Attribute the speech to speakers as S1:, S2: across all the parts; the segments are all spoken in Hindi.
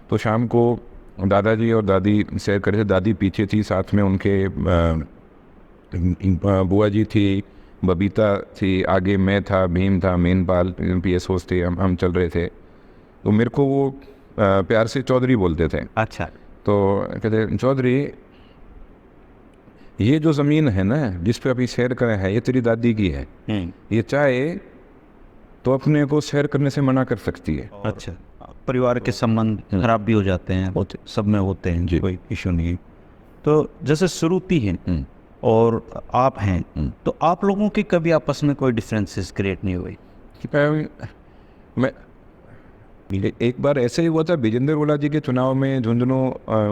S1: तो शाम को दादाजी और दादी सैर कर रहे थे। दादी पीछे थी, साथ में उनके बुआ जी थी, बबीता थी, आगे मैं था, भीम था, मेनपाल PSOs थे, हम चल रहे थे। तो मेरे को वो प्यार से चौधरी बोलते थे।
S2: अच्छा।
S1: तो कहते चौधरी, ये जो ज़मीन है ना जिस पे अभी सैर कर रहे हैं, ये तेरी दादी की है। ये चाहे तो अपने को सैर करने से मना कर सकती है।
S2: अच्छा, परिवार के संबंध खराब भी हो जाते हैं, सब में होते हैं जी, कोई इशू नहीं है। तो जैसे श्रुति है और आप हैं, तो आप लोगों की कभी आपस में कोई डिफरेंसेस क्रिएट नहीं हुई?
S1: मैं एक बार ऐसे ही हुआ था, विजेंद्र गोला जी के चुनाव में झुंझुनू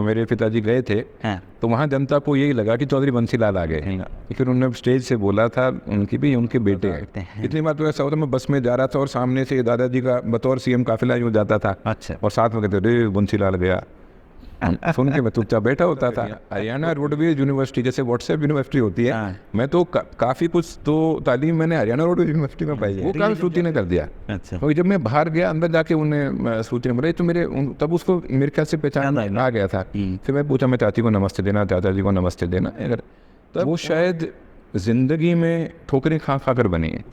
S1: मेरे पिताजी गए थे।
S2: हाँ।
S1: तो वहाँ जनता को यही लगा कि चौधरी बंसीलाल आ गए। फिर उन्होंने स्टेज से बोला था उनकी भी उनके बेटे हैं। इतनी बार तो ऐसा होता, मैं बस में जा रहा था और सामने से दादाजी का बतौर CM काफिला यूँ जाता था।
S2: अच्छा।
S1: और साथ में कहते रे बंसीलाल गया। सुन के मैं चुपचाप बैठा होता था। हरियाणा रोडवेज यूनिवर्सिटी जैसे व्हाट्सएप यूनिवर्सिटी होती है, मैं तो काफ़ी कुछ तो तालीम मैंने हरियाणा रोडवेज यूनिवर्सिटी में पाई है। वो काम श्रुति ने कर दिया।
S2: अच्छा।
S1: और जब मैं बाहर गया अंदर जाके उन्हें श्रुति ने बोला, तो मेरे तब उसको मेरे ख्याल से पहचान आ गया था। फिर मैं पूछा, मैं चाची को नमस्ते देना, चाचा जी को नमस्ते देना। अगर तब वो शायद जिंदगी में ठोकरें खा खा कर बने हैं।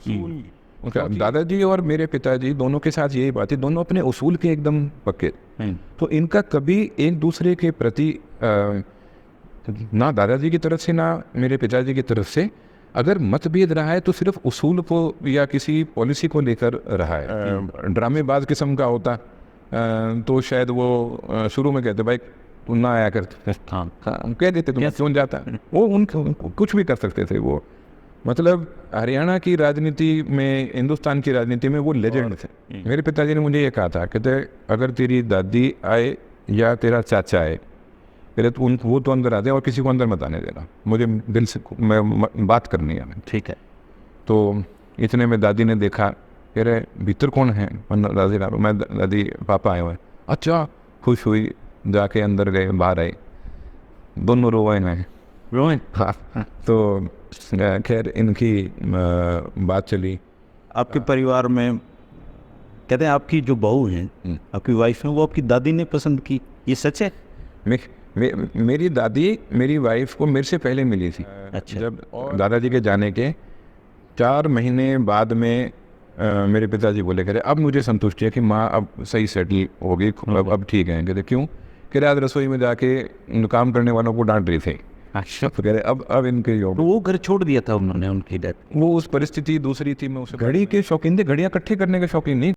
S1: उनका दादाजी और मेरे पिताजी दोनों के साथ यही बात है, दोनों अपने उसूल के एकदम पक्के। तो इनका कभी एक दूसरे के प्रति ना दादाजी की तरफ से ना मेरे पिताजी की तरफ से अगर मतभेद रहा है तो सिर्फ उसूल को या किसी पॉलिसी को लेकर रहा है। ड्रामेबाज किस्म का होता तो शायद वो शुरू में कहते भाई तू ना आया कर, कह देते तुम क्यों जाता। वो उनको कुछ भी कर सकते थे वो। मतलब हरियाणा की राजनीति में, हिंदुस्तान की राजनीति में वो लेजेंड थे। मेरे पिताजी ने मुझे ये कहा था, कहते अगर तेरी दादी आए या तेरा चाचा आए, कहते तो वो तो अंदर आ जाए और किसी को अंदर मत आने देना, मुझे दिल से मैं बात करनी है।
S2: ठीक है।
S1: तो इतने में दादी ने देखा, कह रहे भीतर कौन है? दादी मैं दादी पापा आए हुए हैं। अच्छा, खुश हुई, जाके अंदर गए, बाहर आए, दोनों रोए हैं।
S2: रोहन।
S1: हाँ। तो खैर इनकी बात चली।
S2: आपके परिवार में कहते हैं आपकी जो बहू हैं, आपकी वाइफ है, वो आपकी दादी ने पसंद की, ये सच है?
S1: मेरी दादी मेरी वाइफ को मेरे से पहले मिली थी।
S2: अच्छा।
S1: जब दादाजी के जाने के 4 महीने बाद में मेरे पिताजी बोले, कहते अब मुझे संतुष्टि है कि माँ अब सही सेटल हो गई, अब ठीक है। कहते क्यों? कह रहे आज रसोई में जाके काम करने वालों को डांट रही थी।
S2: अच्छा।
S1: कह रहे अब इनके योग।
S2: तो वो घर छोड़ दिया था उन्होंने, उनकी डेथ?
S1: वो उस परिस्थिति दूसरी थी। मैं उसे घड़ी के शौकीन थे, घड़ियाँ इकट्ठे करने के शौकीन नहीं।